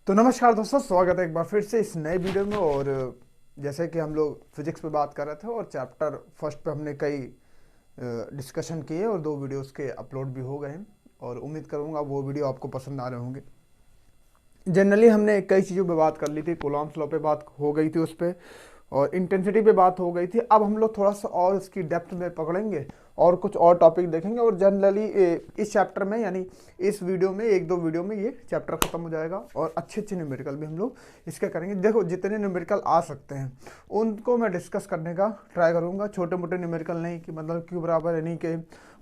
तो नमस्कार दोस्तों, स्वागत है एक बार फिर से इस नए वीडियो में। और जैसे कि हम लोग फिजिक्स पे बात कर रहे थे और चैप्टर फर्स्ट पे हमने कई डिस्कशन किए और 2 वीडियोस के अपलोड भी हो गए हैं और उम्मीद करूँगा वो वीडियो आपको पसंद आ रहे होंगे। जनरली हमने कई चीज़ों पे बात कर ली थी, कूलॉम्स लॉ पे बात हो गई थी उस पर, और इंटेंसिटी पे बात हो गई थी। अब हम लोग थोड़ा सा और उसकी डेप्थ में पकड़ेंगे और कुछ और टॉपिक देखेंगे। और जनरली इस चैप्टर में यानी इस वीडियो में 1-2 वीडियो में ये चैप्टर खत्म हो जाएगा और अच्छे अच्छे न्यूमेरिकल भी हम लोग इसके करेंगे। देखो, जितने न्यूमेरिकल आ सकते हैं उनको मैं डिस्कस करने का ट्राई करूँगा। छोटे मोटे न्यूमेरिकल नहीं कि मतलब क्यू बराबर यानी के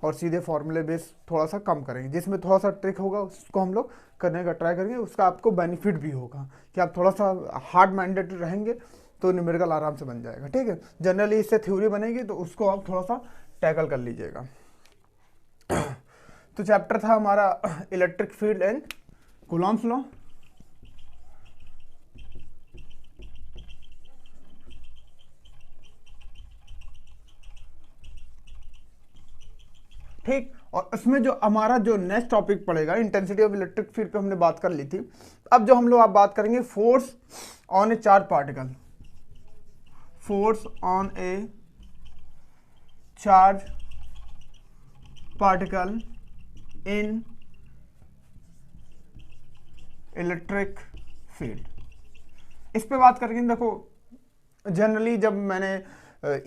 और सीधे फॉर्मूले बेस थोड़ा सा कम करेंगे। जिसमें थोड़ा सा ट्रिक होगा उसको हम लोग करने का ट्राई करेंगे। उसका आपको बेनिफिट भी होगा कि आप थोड़ा सा हार्ड माइंडेड रहेंगे तो न्यूमेरिकल आराम से बन जाएगा। ठीक है, जनरली इससे थ्योरी बनेगी तो उसको आप थोड़ा सा टैकल कर लीजिएगा। तो चैप्टर था हमारा electric field and Coulomb's law. ठीक, और इसमें जो हमारा जो नेक्स्ट टॉपिक पड़ेगा इंटेंसिटी ऑफ इलेक्ट्रिक फील्ड पे हमने बात कर ली थी। अब जो हम लोग आप बात करेंगे force on A charge particle, force on A charge particle in electric field, इस पे बात करेंगे। देखो, जनरली जब मैंने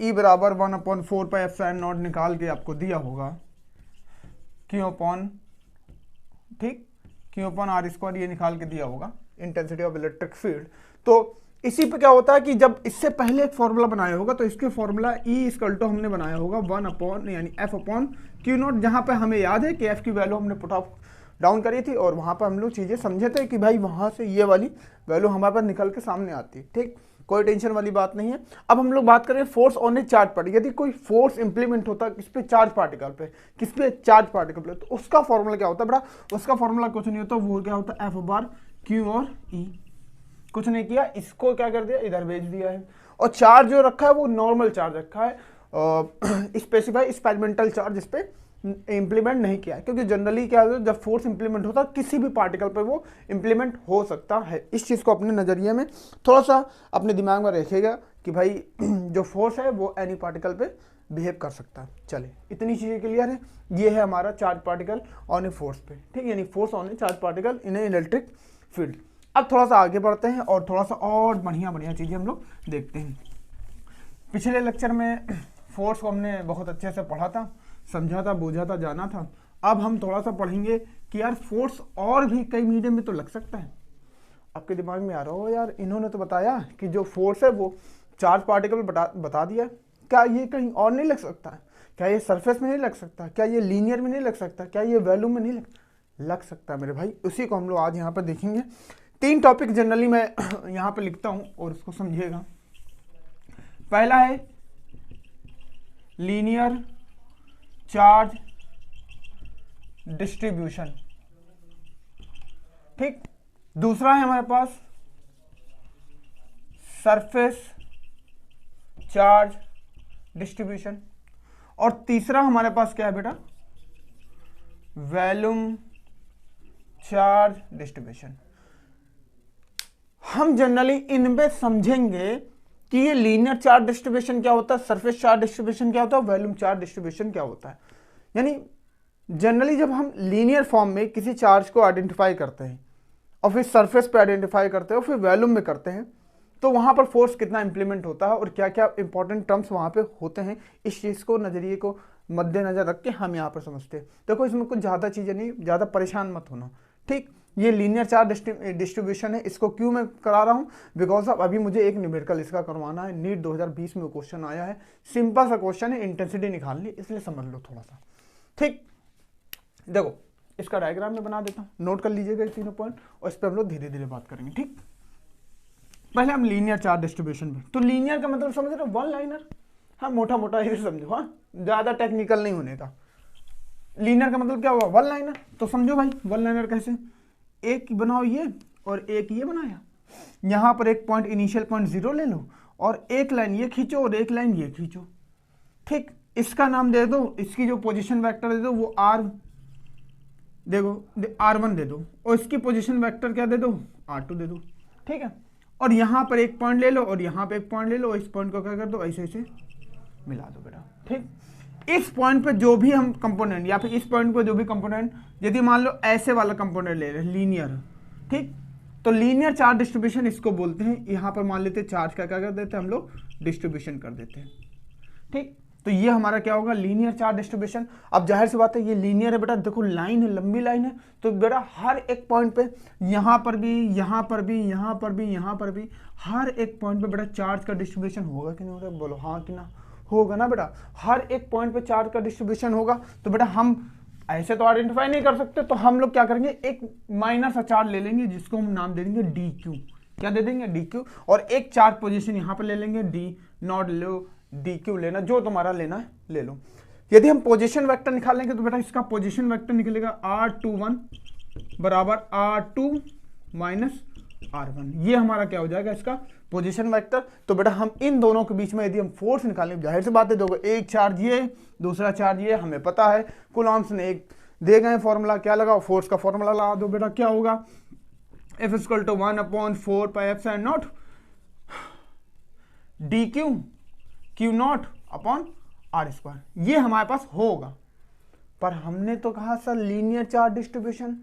E बराबर 1/4πε0 निकाल के आपको दिया होगा, क्यू अपॉन, ठीक, क्यू अपॉन r² ये निकाल के दिया होगा इंटेंसिटी ऑफ इलेक्ट्रिक फील्ड। तो इसी पे क्या होता है कि जब इससे पहले एक फॉर्मूला बनाया होगा तो इसके फॉर्मूला E हमने बनाया होगा 1 यानी F/Q0, जहां पे हमें याद है कि F की वैल्यू हमने पुट ऑफ डाउन करी थी और वहां पर हम लोग चीजें समझे थे कि भाई वहां से ये वाली वैल्यू हमारे पास निकल के सामने आती है। ठीक, कोई टेंशन वाली बात नहीं है। अब हम लोग बात करें force on A charge particle. यदि कोई फोर्स इंप्लीमेंट होता है किस पे, चार्ज पार्टिकल पे, किस पे, चार्ज पार्टिकल पे, तो उसका फॉर्मूला क्या होता है बेटा? उसका फॉर्मूला कुछ नहीं होता, वो क्या होता है F/Q और E। कुछ नहीं किया, इसको क्या कर दिया, इधर भेज दिया है। और चार्ज जो रखा है वो नॉर्मल चार्ज रखा है, स्पेसिफाई एक्सपेरिमेंटल चार्ज इस पे इंप्लीमेंट नहीं किया है। क्योंकि जनरली क्या है, जब फोर्स इंप्लीमेंट होता है किसी भी पार्टिकल पर वो इंप्लीमेंट हो सकता है। इस चीज़ को अपने नज़रिए में थोड़ा सा अपने दिमाग में रखिएगा कि भाई जो फोर्स है वो एनी पार्टिकल पे बिहेव कर सकता है। चलिए, इतनी चीज़ें क्लियर है। ये है हमारा charge particle on a force पे, ठीक, यानी force on A charge particle in A electric field. अब थोड़ा सा आगे बढ़ते हैं और थोड़ा सा और बढ़िया बढ़िया चीज़ें हम लोग देखते हैं। पिछले लेक्चर में फोर्स को हमने बहुत अच्छे से पढ़ा था, समझा था, बूझा था, जाना था। अब हम थोड़ा सा पढ़ेंगे कि यार फोर्स और भी कई मीडियम में तो लग सकता है। आपके दिमाग में आ रहा हो यार, इन्होंने तो बताया कि जो फोर्स है वो चार्ज पार्टिकल बता दिया, क्या ये कहीं और नहीं लग सकता है? क्या ये सरफेस में नहीं लग सकता? क्या ये लीनियर में नहीं लग सकता? क्या ये वॉल्यूम में नहीं लग सकता है मेरे भाई? उसी को हम लोग आज यहाँ पर देखेंगे। 3 टॉपिक जनरली मैं यहाँ पे लिखता हूँ और उसको समझिएगा। पहला है लीनियर चार्ज डिस्ट्रीब्यूशन, ठीक। दूसरा है हमारे पास सरफेस चार्ज डिस्ट्रीब्यूशन, और तीसरा हमारे पास क्या है बेटा? Volume charge distribution. हम जनरली इनमें समझेंगे कि ये लीनियर चार्ज डिस्ट्रीब्यूशन क्या होता है, सरफेस चार्ज डिस्ट्रीब्यूशन क्या होता है, वॉल्यूम चार्ज डिस्ट्रीब्यूशन क्या होता है। यानी जनरली जब हम लीनियर फॉर्म में किसी चार्ज को आइडेंटिफाई करते हैं और फिर सरफेस पे आइडेंटिफाई करते हैं और फिर वॉल्यूम में करते हैं, तो वहां पर फोर्स कितना इंप्लीमेंट होता है और क्या क्या इंपॉर्टेंट टर्म्स वहां पे होते हैं, इस चीज़ को, नज़रिए को मद्देनजर रख के हम यहाँ पर समझते हैं। देखो, इसमें कुछ ज़्यादा चीज़ें नहीं, ज़्यादा परेशान मत होना, ठीक। ये लीनियर चार्ज डिस्ट्रीब्यूशन है, इसको क्यों मैं करा रहा हूँ? बिकॉज ऑफ अभी मुझे एक न्यूमेरिकल इसका करवाना है। नीट 2020 में क्वेश्चन आया है, सिंपल सा क्वेश्चन है, इंटेंसिटी निकालनी, इसलिए समझ लो थोड़ा सा, ठीक। देखो, इसका डायग्राम में बना देता हूँ, नोट कर लीजिएगा ये 3 पॉइंट और इस पर हम लोग धीरे धीरे बात करेंगे, ठीक। पहले हम लीनियर चार्ज डिस्ट्रीब्यूशन में, तो लीनियर का मतलब समझ रहे हो, वन लाइनर। हाँ, मोटा मोटा ये समझो, हाँ, ज़्यादा टेक्निकल नहीं होने का। लीनियर का मतलब क्या हुआ? One liner. तो समझो भाई, वन लाइनर कैसे? एक बनाओ ये और एक ये बनाया, यहाँ पर एक पॉइंट, इनिशियल पॉइंट 0 ले लो और एक लाइन ये खींचो और एक लाइन ये खींचो, ठीक। इसका नाम दे दो, इसकी जो पोजीशन वेक्टर दे दो वो r देखो R1 दे दो और इसकी पोजीशन वेक्टर क्या दे दो, R2 दे दो, ठीक है। और यहाँ पर एक पॉइंट ले लो और यहाँ पे एक पॉइंट ले लो, इस पॉइंट को क्या कर दो, ऐसे ऐसे मिला दो बेटा, ठीक। इस पॉइंट पे जो भी हम कंपोनेंट या फिर इस पॉइंट पे जो भी कंपोनेंट, यदि मान लो ऐसे वाला कंपोनेंट ले रहे हैं लीनियर, ठीक, तो लीनियर चार्ज डिस्ट्रीब्यूशन इसको बोलते हैं। यहाँ पर मान लेते हैं चार्ज का क्या कर देते हैं हम लोग, डिस्ट्रीब्यूशन कर देते हैं, ठीक। तो ये हमारा क्या होगा, लीनियर चार्ज डिस्ट्रीब्यूशन। अब जाहिर सी बात है ये लीनियर है बेटा, देखो लाइन है, लंबी लाइन है, तो बेटा हर एक पॉइंट पे, यहाँ पर भी, यहाँ पर भी, यहाँ पर भी, यहाँ पर भी, हर एक पॉइंट पे बेटा चार्ज का डिस्ट्रीब्यूशन होगा कि नहीं होगा, बोलो हाँ कि ना, होगा ना बेटा। हर एक पॉइंट पे चार्ज का डिस्ट्रीब्यूशन होगा। तो बेटा हम ऐसे तो आइडेंटिफाई नहीं कर सकते, तो हम लोग क्या करेंगे, एक माइनर सा चार्ज ले लेंगे जिसको हम नाम दे देंगे डी क्यू। क्या दे देंगे, डी क्यू। और एक चार्ज पोजीशन यहाँ पर ले लेंगे, D not low, D Q लेना, जो तुम्हारा लेना है ले लो। यदि हम पोजीशन वेक्टर निकालेंगे तो बेटा इसका पोजीशन वेक्टर निकलेगा R21 बराबर R2 माइनस R1। ये हमारा क्या हो जाएगा, इसका पोजीशन वेक्टर। तो बेटा हम इन दोनों के बीच में यदि हम फोर्स निकालेंगे, जाहिर सी बात है, देखो एक चार्ज ये, दूसरा चार्ज ये, हमें पता है कूलॉम्स ने एक दे गए फॉर्मूला, क्या लगाओ, फोर्स का फॉर्मूला लगा दो बेटा, क्या होगा, F = 1/4 pi epsilon not D Q Q naught upon R²। ये हमारे पास होगा। पर हमने तो कहा सर लीनियर चार्ज डिस्ट्रीब्यूशन,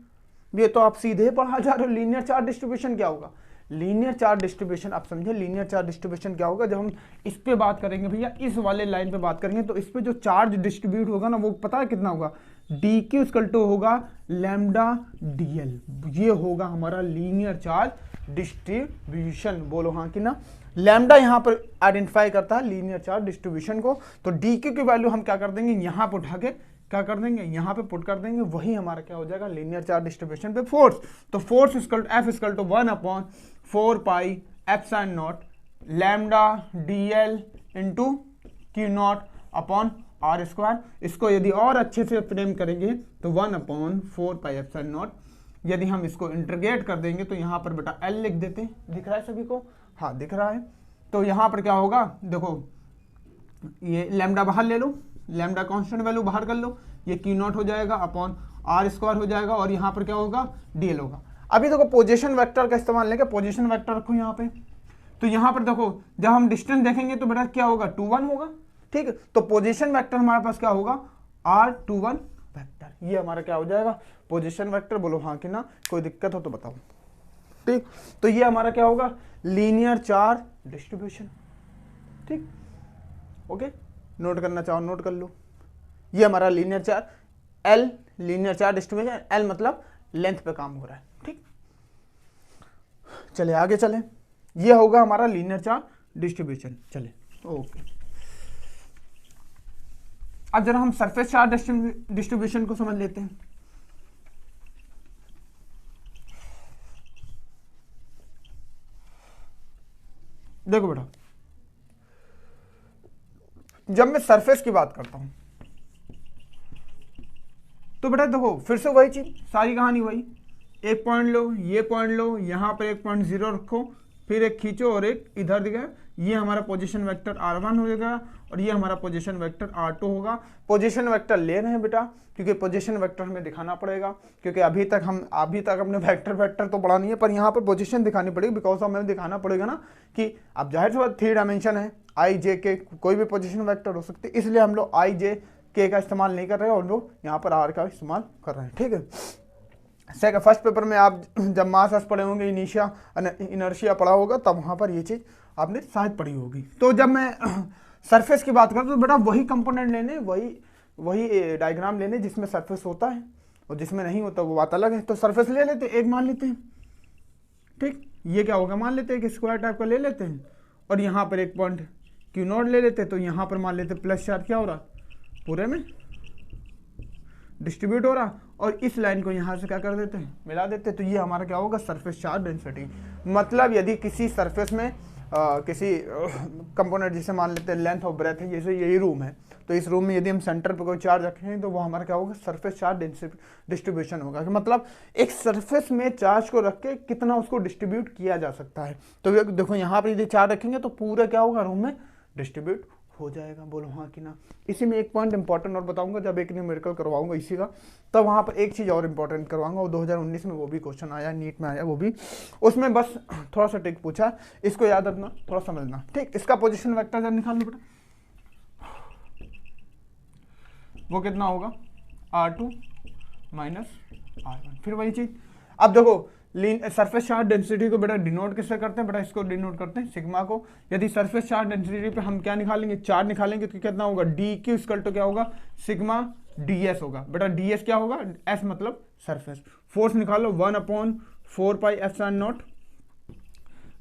ये तो आप सीधे पढ़ा जा रहे हो। लीनियर चार्ज डिस्ट्रीब्यूशन क्या होगा, लीनियर चार्ज डिस्ट्रीब्यूशन आप समझे, लीनियर चार्ज डिस्ट्रीब्यूशन क्या होगा, जब हम इस पे बात करेंगे भैया, इस वाले लाइन पे बात करेंगे, तो इस पे जो चार्ज डिस्ट्रीब्यूट होगा ना, वो पता है कितना होगा, डी क्यू = होगा लैम्डा DL। ये होगा हमारा लीनियर चार्ज डिस्ट्रीब्यूशन, बोलो हाँ कि ना। लैम्डा यहाँ पर आइडेंटिफाई करता है लीनियर चार्ज डिस्ट्रीब्यूशन को। तो डी क्यू की वैल्यू हम क्या कर देंगे, यहाँ पर उठा के क्या कर देंगे, यहाँ पे पुट कर देंगे, वही हमारा क्या हो जाएगा, लीनियर चार्ज डिस्ट्रीब्यूशन पे फोर्स। तो force F = 1/4 pi epsilon not lambda DL into Q naught upon R²। इसको यदि और अच्छे से फ्रेम करेंगे तो 1/4 पाई एप्सिलॉन नॉट, यदि हम इसको इंटीग्रेट कर देंगे तो यहाँ पर बेटा L लिख देते हैं। दिख रहा है सभी को, हाँ दिख रहा है। तो यहाँ पर क्या होगा, देखो ये लैम्डा बाहर ले लो, लैम्डा कांस्टेंट वैल्यू बाहर कर लो, ये क्यू नॉट हो जाएगा अपॉन R² हो जाएगा, और यहाँ पर क्या होगा, DL होगा। अभी देखो पोजीशन वेक्टर का इस्तेमाल लेंगे, पोजीशन वेक्टर रखो यहाँ पे। तो यहाँ पर देखो जब हम डिस्टेंस देखेंगे तो बेटा क्या होगा, 21 होगा, ठीक है। तो पोजीशन वेक्टर हमारे पास क्या होगा, R21 वेक्टर। ये हमारा क्या हो जाएगा, पोजीशन वेक्टर। बोलो हाँ कि ना, कोई दिक्कत हो तो बताओ, ठीक। तो ये हमारा क्या होगा, लीनियर चार्ज डिस्ट्रीब्यूशन, ठीक, ओके। नोट करना चाहो नोट कर लो। ये हमारा linear charge, L linear charge distribution, L मतलब लेंथ पे काम हो रहा है, ठीक। चले आगे चले, ये होगा हमारा लीनियर चार्ज डिस्ट्रीब्यूशन। चले ओके, अब जरा हम सरफेस चार्ज डिस्ट्रीब्यूशन को समझ लेते हैं। देखो बेटा, जब मैं सरफेस की बात करता हूं तो बेटा देखो फिर से वही चीज, सारी कहानी वही, एक पॉइंट लो, ये पॉइंट लो, यहां पर एक पॉइंट 0 रखो, फिर एक खींचो और एक इधर दिखा, ये हमारा पोजीशन वेक्टर R1 हो जाएगा और ये हमारा पोजीशन वेक्टर R2 होगा। पोजीशन वेक्टर ले रहे हैं बेटा क्योंकि पोजीशन वेक्टर हमें दिखाना पड़ेगा, क्योंकि अभी तक हमने वेक्टर तो पढ़ा नहीं है, पर यहाँ पर पोजीशन दिखानी पड़ेगी, बिकॉज हमें दिखाना पड़ेगा ना कि अब जाहिर सी बात 3 डायमेंशन है, I J K कोई भी पोजीशन वेक्टर हो सकती है, इसलिए हम लोग I J K का इस्तेमाल नहीं कर रहे हैं और लोग यहाँ पर R का इस्तेमाल कर रहे हैं, ठीक है। फर्स्ट पेपर में आप जब मास पढ़े होंगे, इनर्शिया पढ़ा होगा, तब वहाँ पर ये चीज़ आपने शायद पढ़ी होगी। तो जब मैं सरफेस की बात करता हूँ तो बेटा वही कंपोनेंट लेने, वही डायग्राम लेने जिसमें सरफेस होता है, और जिसमें नहीं होता वो बात अलग है। तो सरफेस ले लेते हैं, एक मान लेते हैं, ठीक, ये क्या होगा मान लेते हैं कि स्क्वायर टाइप का ले लेते हैं, और यहाँ पर एक पॉइंट क्यू नॉट ले लेते हैं, तो यहाँ पर मान लेते प्लस चार्ज क्या हो रहा, पूरे में डिस्ट्रीब्यूट हो रहा, और इस लाइन को यहाँ से क्या कर देते हैं, मिला देते हैं। तो ये हमारा क्या होगा, सरफेस चार्ज डेंसिटी। मतलब यदि किसी सरफेस में किसी कंपोनेंट जिसे मान लेते हैं लेंथ और ब्रेथ है, जैसे यही रूम है, तो इस रूम में यदि हम सेंटर पर कोई चार्ज रखें तो वो हमारा क्या होगा, सरफेस चार्ज डिस्ट्रीब्यूशन होगा। मतलब एक सरफेस में चार्ज को रख के कितना उसको डिस्ट्रीब्यूट किया जा सकता है। तो देखो यहाँ पर यदि चार्ज रखेंगे तो पूरा क्या होगा, रूम में डिस्ट्रीब्यूट हो जाएगा, बोलो हाँ कि ना। इसी में एक पॉइंट इंपॉर्टेंट और बताऊंगा, जब एक न्यूमेरिकल करवाऊंगा इसी का, तब वहाँ पर एक चीज़ और इंपॉर्टेंट करवाऊंगा। वो 2019 में वो भी क्वेश्चन आया, नीट में आया वो भी, उसमें बस थोड़ा सा टिक पूछा, इसको याद रखना, थोड़ा समझना, ठीक। इसका पोजिशन वेक्टर जब निकाल लो बेटा, वो कितना होगा, R2 माइनस R1। फिर वही चीज़, अब देखो सरफेस चार्ज डेंसिटी को बेटा डिनोट किससे करते हैं, बेटा इसको डिनोट करते हैं सिग्मा को। यदि सरफेस चार्ज डेंसिटी पे हम क्या निकालेंगे, चार्ज निकालेंगे, तो कितना होगा, डी क्यू इक्वल टू क्या होगा, सिग्मा ds होगा। बेटा ds क्या होगा, s मतलब सरफेस। फोर्स निकालो 1/4πε0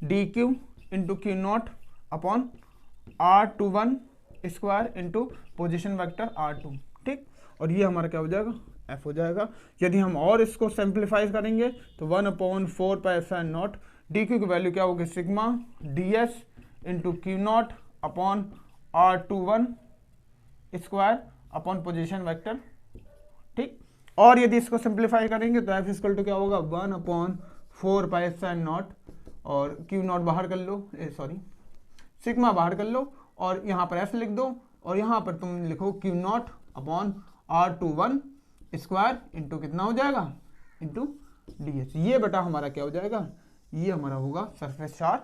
D Q into Q naught upon R21 square into position vector R2, ठीक। और ये हमारा क्या हो जाएगा, f हो जाएगा। यदि हम और इसको सिंप्लीफाई करेंगे तो 1/4πε0 डी क्यू की वैल्यू क्या होगी, sigma ds into Q naught upon R21 square upon position vector, ठीक। और यदि इसको सिंप्लीफाई करेंगे तो f इक्वल टू क्या होगा, 1/4πε0 और क्यू नॉट बाहर कर लो, सॉरी सिग्मा बाहर कर लो, और यहाँ पर s लिख दो, और यहाँ पर तुम लिखो Q naught upon R21 square into कितना हो जाएगा, इंटू ds। ये बेटा हमारा क्या हो जाएगा, ये हमारा होगा सरफेस चार्ज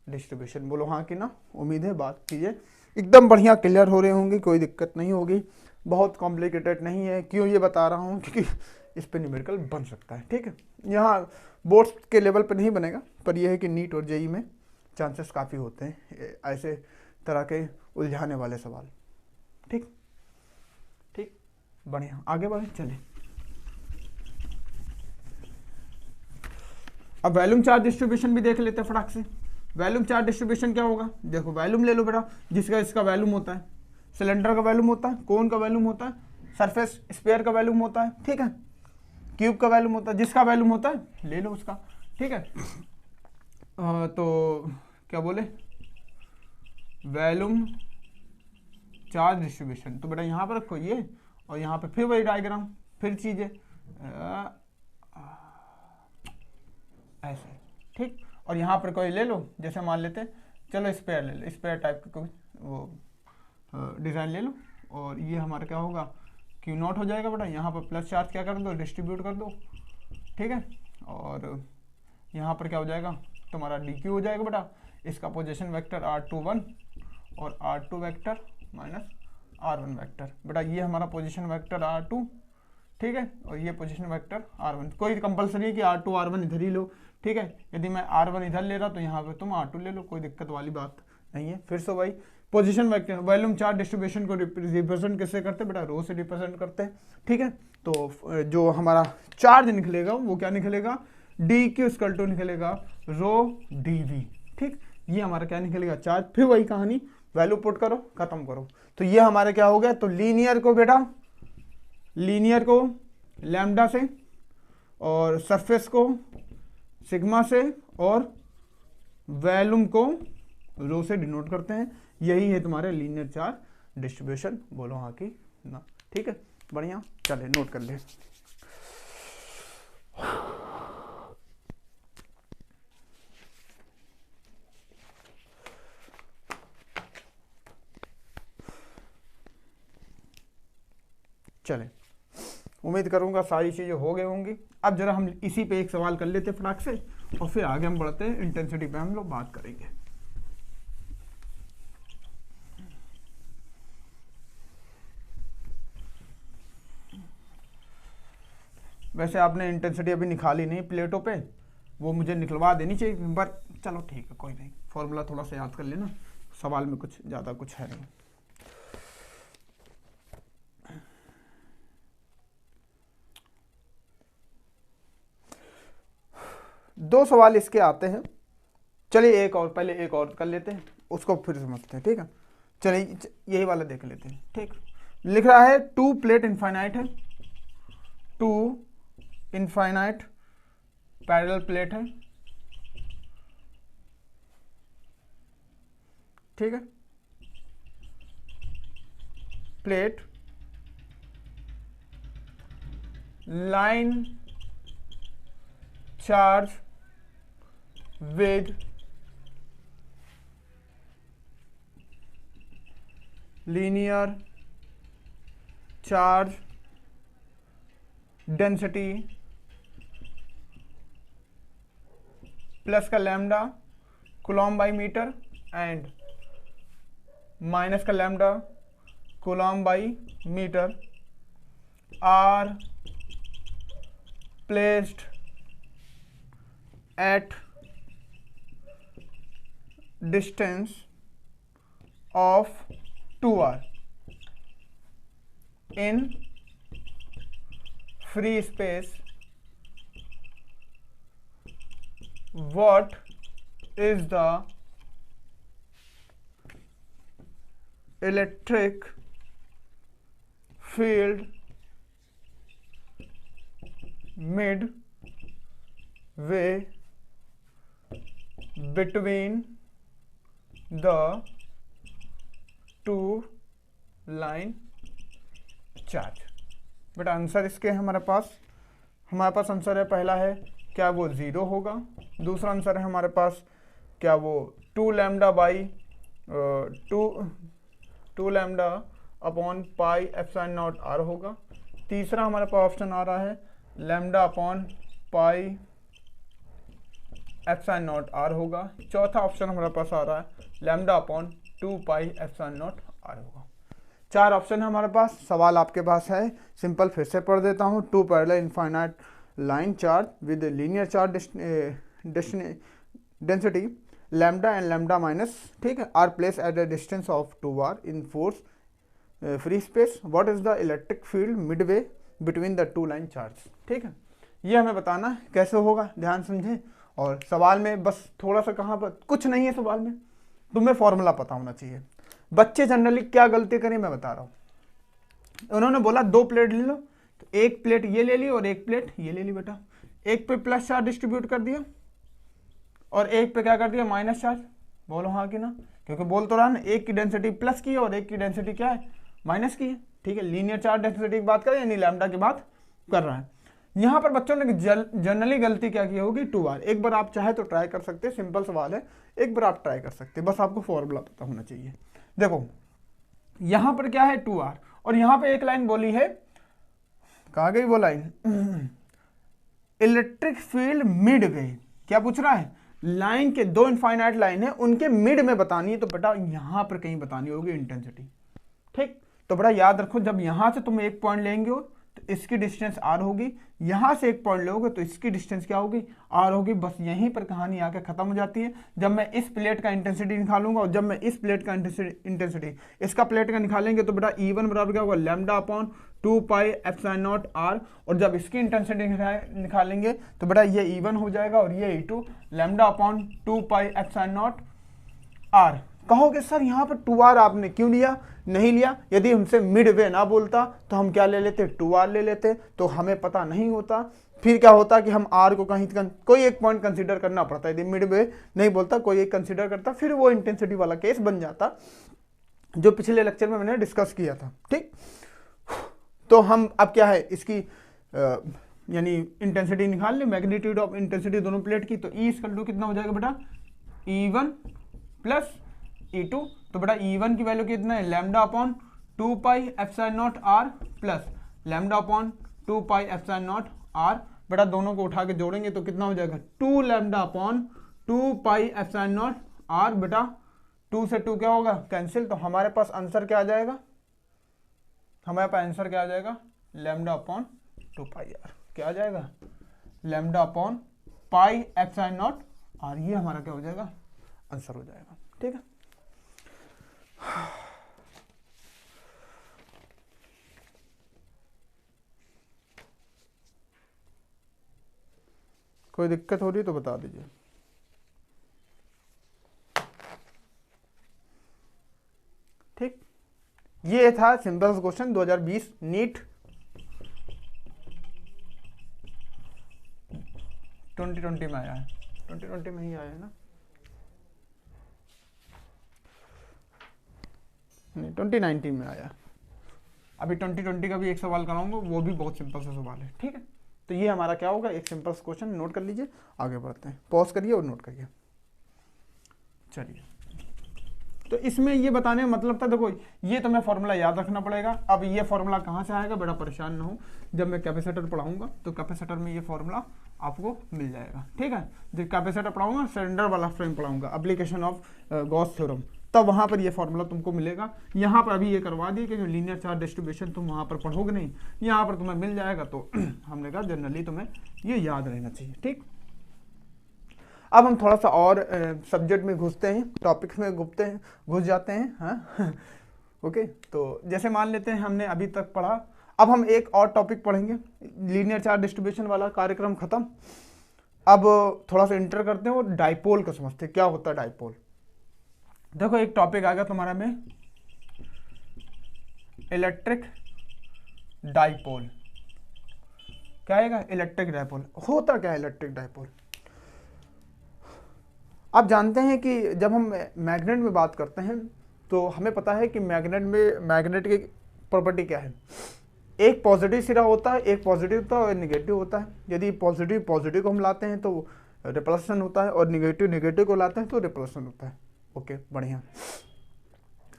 डिस्ट्रीब्यूशन, बोलो हाँ कि ना। उम्मीद है बात कीजिए एकदम बढ़िया क्लियर हो रहे होंगे, कोई दिक्कत नहीं होगी, बहुत कॉम्प्लिकेटेड नहीं है। क्यों ये बता रहा हूँ, क्योंकि इस पर न्यूमेरिकल बन सकता है, ठीक है। यहाँ बोर्ड्स के लेवल पर नहीं बनेगा, पर यह है कि नीट और जेई में चांसेस काफ़ी होते हैं ऐसे तरह के उलझाने वाले सवाल, ठीक ठीक, बढ़िया। आगे बढ़े, चले। अब वॉल्यूम चार्ज डिस्ट्रीब्यूशन भी देख लेते हैं फटाक से। वॉल्यूम चार्ज डिस्ट्रीब्यूशन क्या होगा, देखो वॉल्यूम ले लो बेटा, जिसका इसका वॉल्यूम होता है, सिलेंडर का वॉल्यूम होता है, कोन का वॉल्यूम होता है, सरफेस स्फीयर का वॉल्यूम होता है, ठीक है, क्यूब का वॉल्यूम होता है, जिसका वॉल्यूम होता है ले लो उसका, ठीक है। तो क्या बोले, वॉल्यूम चार्ज डिस्ट्रीब्यूशन, तो बेटा यहाँ पर रखो ये, और यहाँ पे फिर वही डायग्राम, फिर चीजें ऐसे, ठीक। और यहाँ पर कोई ले लो, जैसे मान लेते चलो स्पेयर ले लो, स्पेयर टाइप का कोई वो डिज़ाइन ले लो, और ये हमारा क्या होगा, क्यू नॉट हो जाएगा बेटा। यहाँ पर प्लस चार्ज क्या कर दो, डिस्ट्रीब्यूट कर दो, ठीक है। और यहाँ पर क्या हो जाएगा, तुम्हारा डी क्यू हो जाएगा बेटा। इसका पोजीशन वेक्टर R21 और R2 vector minus R1 vector, बेटा ये हमारा पोजीशन वेक्टर R2, ठीक है, और ये पोजीशन वेक्टर R1। कोई कंपलसरी है कि R2 R1 इधर ही लो, ठीक है। यदि मैं R1 इधर ले रहा तो यहाँ पे तुम R2 ले लो, कोई दिक्कत वाली बात नहीं है। फिर से भाई position vector, volume charge distribution को रिप्रेजेंट किससे करते हैं बेटा, रो से रिप्रेजेंट करते हैं, ठीक है। तो जो हमारा चार्ज निकलेगा वो क्या निकलेगा, डी क्यू इक्वल टू निकलेगा रो डी वी, ठीक। ये हमारा क्या निकलेगा, चार्ज। फिर वही कहानी, वैल्यू पुट करो, खत्म करो। तो ये हमारे क्या हो गया, तो लीनियर को बेटा, लीनियर को लैम्डा से, और सरफेस को सिग्मा से, और वॉल्यूम को रो से डिनोट करते हैं। यही है तुम्हारे लीनियर चार्ज डिस्ट्रीब्यूशन, बोलो हाँ कि ना, ठीक है, बढ़िया। चले नोट कर ले। चले, उम्मीद करूंगा सारी चीजें हो गई होंगी। अब जरा हम इसी पे एक सवाल कर लेते फटाक से, और फिर आगे हम बढ़ते हैं, इंटेंसिटी पे हम लोग बात करेंगे। वैसे आपने इंटेंसिटी अभी निकाली नहीं प्लेटों पे, वो मुझे निकलवा देनी चाहिए, पर चलो ठीक है, कोई नहीं, फॉर्मूला थोड़ा सा याद कर लेना, सवाल में कुछ ज़्यादा कुछ है नहीं। दो सवाल इसके आते हैं, चलिए एक और, पहले एक और कर लेते हैं, उसको फिर समझते हैं, ठीक है। चलिए यही वाला देख लेते हैं, ठीक। लिख रहा है टू प्लेट इनफाइनाइट है, टू इनफाइनाइट पैरेलल प्लेट है, ठीक है। Plate line charge with linear charge density plus का lambda coulomb by metre and minus का lambda coulomb by metre are placed at distance of 2r in free space. What is the electric field midway between the two line charge? बेटा answer इसके हमारे पास answer है, पहला है क्या वो 0 होगा, दूसरा आंसर है हमारे पास क्या वो 2 lambda by 2 lambda upon pi epsilon not r होगा, तीसरा हमारे पास ऑप्शन आ रहा है lambda upon pi epsilon not r होगा, चौथा ऑप्शन हमारे पास आ रहा है lambda upon 2 pi epsilon not r होगा। 4 ऑप्शन है हमारे पास। सवाल आपके पास है, सिंपल फिर से पढ़ देता हूँ। 2 parallel infinite line charge with linear charge density lambda and lambda minus, ठीक है, are place at the distance of 2r in force free space. What is the electric field midway between the 2 line charge, ठीक है। ये हमें बताना है कैसे होगा, ध्यान समझें। और सवाल में बस थोड़ा सा कहाँ पर कुछ नहीं है, सवाल में तुम्हें फॉर्मूला पता होना चाहिए। बच्चे जनरली क्या गलती करें मैं बता रहा हूँ। उन्होंने बोला 2 प्लेट ले लो, तो एक प्लेट ये ले ली और एक प्लेट ये ले ली। बेटा एक पे प्लस चार्ज डिस्ट्रीब्यूट कर दिया और एक पे क्या कर दिया माइनस चार्ज। बोलो हाँ कि ना, क्योंकि बोल तो रहा ना एक की डेंसिटी प्लस की है और एक की डेंसिटी क्या है माइनस की है, ठीक है। लीनियर चार्ज डेंसिटी की बात करें यानी लैम्डा की बात कर रहा है। यहाँ पर बच्चों ने जनरली गलती क्या की होगी 2r। एक बार आप चाहे तो ट्राई कर सकते हैं, सिंपल सवाल है, एक बार आप ट्राई कर सकते हैं, बस आपको फॉर्मूला पता होना चाहिए। देखो यहां पर क्या है 2r और यहां पे एक लाइन बोली है, कहाँ गई वो लाइन, इलेक्ट्रिक फील्ड मिडवे। क्या पूछ रहा है, लाइन के 2 इनफाइनाइट लाइन है उनके मिड में बतानी है, तो बेटा यहां पर कहीं बतानी होगी इंटेंसिटी, ठीक। तो बेटा याद रखो, जब यहां से तुम एक पॉइंट लेंगे हो तो इसकी डिस्टेंस r होगी, यहां से एक पॉइंट लोगे तो इसकी डिस्टेंस क्या होगी r होगी। बस यहीं पर कहानी आके खत्म हो जाती है। जब मैं इस प्लेट का इंटेंसिटी निकालूंगा और जब मैं इस प्लेट का इंटेंसिटी इसका प्लेट का निकालेंगे तो बेटा E1 बराबर क्या होगा lambda upon 2 pi epsilon not r, और जब इसकी इंटेंसिटी निकालेंगे तो बेटा ये E1 हो जाएगा और ये E2 lambda upon 2 pi epsilon not r। कहोगे सर यहाँ पर 2r आपने क्यों लिया, नहीं लिया। यदि हमसे मिड वे ना बोलता तो हम क्या ले लेते 2r ले लेते, तो हमें पता नहीं होता। फिर क्या होता कि हम r को कहीं कोई एक पॉइंट कंसीडर करना पड़ता। यदि मिड वे नहीं बोलता कोई एक कंसीडर करता, फिर वो इंटेंसिटी वाला केस बन जाता जो पिछले लेक्चर में मैंने डिस्कस किया था, ठीक। तो हम अब क्या है इसकी यानी इंटेंसिटी निकाल ले, मैग्नीट्यूड ऑफ इंटेंसिटी दोनों प्लेट की। तो E इक्वल टू कितना हो जाएगा बेटा E1 प्लस E2। तो बेटा E1 की वैल्यू कितना है lambda upon 2 pi epsilon not r plus lambda upon 2 pi epsilon not r। बेटा दोनों को उठा के जोड़ेंगे तो कितना हो जाएगा 2 lambda upon 2 pi epsilon not r। बेटा 2 से 2 क्या होगा कैंसिल, तो हमारे पास आंसर क्या आ जाएगा, हमारे पास आंसर क्या आ जाएगा लैम्डा अपॉन 2 पाई r। क्या आ जाएगा lambda upon pi epsilon not r। ये हमारा क्या हो जाएगा आंसर हो जाएगा, ठीक है। कोई दिक्कत हो रही है तो बता दीजिए। ठीक, ये था सिंपल क्वेश्चन 2020 नीट 2020 में आया है, 2020 में ही आया है ना, नहीं 2019 में आया। अभी 2020 का भी एक सवाल कराऊंगा, वो भी बहुत सिंपल सा सवाल है, ठीक है। तो ये हमारा क्या होगा एक सिंपल क्वेश्चन, नोट कर लीजिए, आगे बढ़ते हैं, पॉज करिए और नोट करिए। चलिए तो इसमें ये बताने का मतलब था, देखो ये तुम्हें फॉर्मूला याद रखना पड़ेगा। अब ये फॉर्मूला कहाँ से आएगा, बड़ा परेशान ना हो, जब मैं कैपेसिटर पढ़ाऊंगा तो कैपेसिटर में ये फॉर्मूला आपको मिल जाएगा, ठीक है। जब कैपेसिटर पढ़ाऊंगा, सिलेंडर वाला फ्रेम पढ़ाऊंगा, एप्लीकेशन ऑफ गॉस थ्योरम, तब वहाँ पर ये फॉर्मूला तुमको मिलेगा। यहाँ पर अभी ये करवा दिए कि लीनियर चार्ज डिस्ट्रीब्यूशन तुम वहाँ पर पढ़ोगे नहीं, यहाँ पर तुम्हें मिल जाएगा। तो हमने कहा जनरली तुम्हें ये याद रहना चाहिए, ठीक। अब हम थोड़ा सा और सब्जेक्ट में घुसते हैं, टॉपिक्स में घुस जाते हैं, हाँ। ओके, तो जैसे मान लेते हैं हमने अभी तक पढ़ा, अब हम एक और टॉपिक पढ़ेंगे, लीनियर चार्ज डिस्ट्रीब्यूशन वाला कार्यक्रम खत्म। अब थोड़ा सा इंटर करते हैं और डाइपोल को समझते हैं, क्या होता है डाइपोल। देखो एक टॉपिक आएगा तुम्हारा में इलेक्ट्रिक डाइपोल, क्या आएगा, इलेक्ट्रिक डाइपोल। होता क्या है इलेक्ट्रिक डाइपोल, आप जानते हैं कि जब हम मैग्नेट में बात करते हैं तो हमें पता है कि मैग्नेट की प्रॉपर्टी क्या है, एक पॉजिटिव सिरा होता है, एक पॉजिटिव होता है और निगेटिव होता है। यदि पॉजिटिव को हम लाते हैं तो रिपल्सन होता है, और निगेटिव को लाते हैं तो रिपल्सन होता है। ओके, बढ़िया।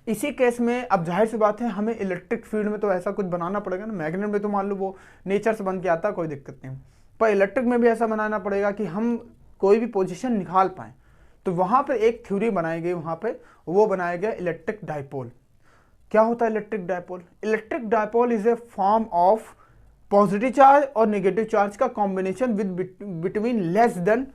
इसी केस में अब जाहिर सी बात है हमें इलेक्ट्रिक फील्ड में तो ऐसा कुछ बनाना पड़ेगा ना। मैग्नेट में तो मान लो वो नेचर से बन के आता है, कोई दिक्कत नहीं, पर इलेक्ट्रिक में भी ऐसा बनाना पड़ेगा कि हम कोई भी पोजीशन निकाल पाएँ। तो वहाँ पे एक थ्योरी बनाई गई, वहाँ पे वो बनाया गया इलेक्ट्रिक डाइपोल। क्या होता है electric dipole, electric dipole is a form of positive charge और नेगेटिव चार्ज का combination with between less than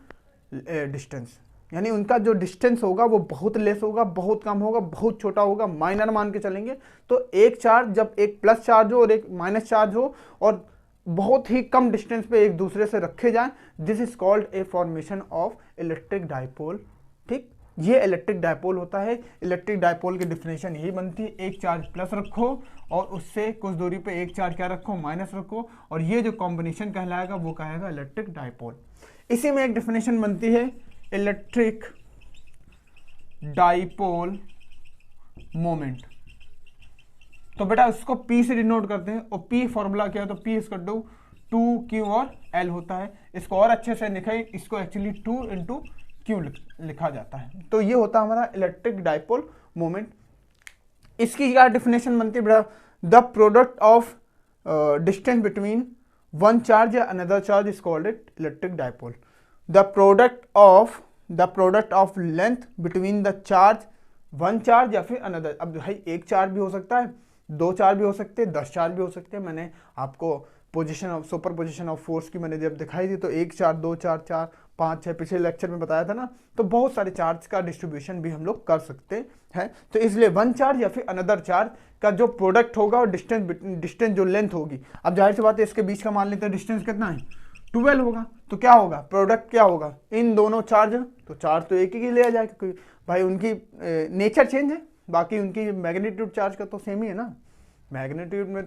distance, यानी उनका जो डिस्टेंस होगा वो बहुत लेस होगा, बहुत कम होगा, बहुत छोटा होगा, माइनर मान के चलेंगे। तो एक चार्ज जब एक प्लस चार्ज हो और एक माइनस चार्ज हो और बहुत ही कम डिस्टेंस पे एक दूसरे से रखे जाएं, this is called a formation of electric dipole, ठीक। ये इलेक्ट्रिक डाइपोल होता है। इलेक्ट्रिक डाइपोल की डिफिनेशन यही बनती है, एक चार्ज प्लस रखो और उससे कुछ दूरी पे एक चार्ज क्या रखो, माइनस रखो, और ये जो कॉम्बिनेशन कहलाएगा वो कहेगा इलेक्ट्रिक डाइपोल। इसी में एक डिफिनेशन बनती है इलेक्ट्रिक डाइपोल मोमेंट। तो बेटा उसको P से डिनोट करते हैं, और P फॉर्मूला क्या है, तो P इसका 2Q और L होता है। इसको और अच्छे से लिखे, इसको एक्चुअली 2 × Q लिखा जाता है। तो ये होता है हमारा इलेक्ट्रिक डाइपोल मोमेंट। इसकी क्या डिफिनेशन बनती है बेटा, the product of distance between one charge या another charge is called it electric dipole. The product of length between the charge, one charge या फिर अनदर। अब भाई एक चार्ज भी हो सकता है, दो चार्ज भी हो सकते हैं, 10 चार्ज भी हो सकते हैं। मैंने आपको position of super position of force की मैंने जब दिखाई थी तो एक चार्ज, दो चार्ज, 4, 5, 6 पिछले लेक्चर में बताया था ना। तो बहुत सारे चार्ज का डिस्ट्रीब्यूशन भी हम लोग कर सकते हैं। तो इसलिए वन चार्ज या फिर अनदर चार्ज का जो प्रोडक्ट होगा और डिस्टेंस जो लेंथ होगी, अब जाहिर सी बात है इसके बीच का मान लेते हैं डिस्टेंस कितना है, 12 होगा। तो क्या होगा, प्रोडक्ट क्या होगा, इन दोनों चार्ज, तो चार्ज तो एक ही लिया जाएगा क्योंकि भाई उनकी नेचर चेंज है, बाकी उनकी मैग्नीट्यूड चार्ज का तो सेम ही है ना। मैग्नीट्यूड में तो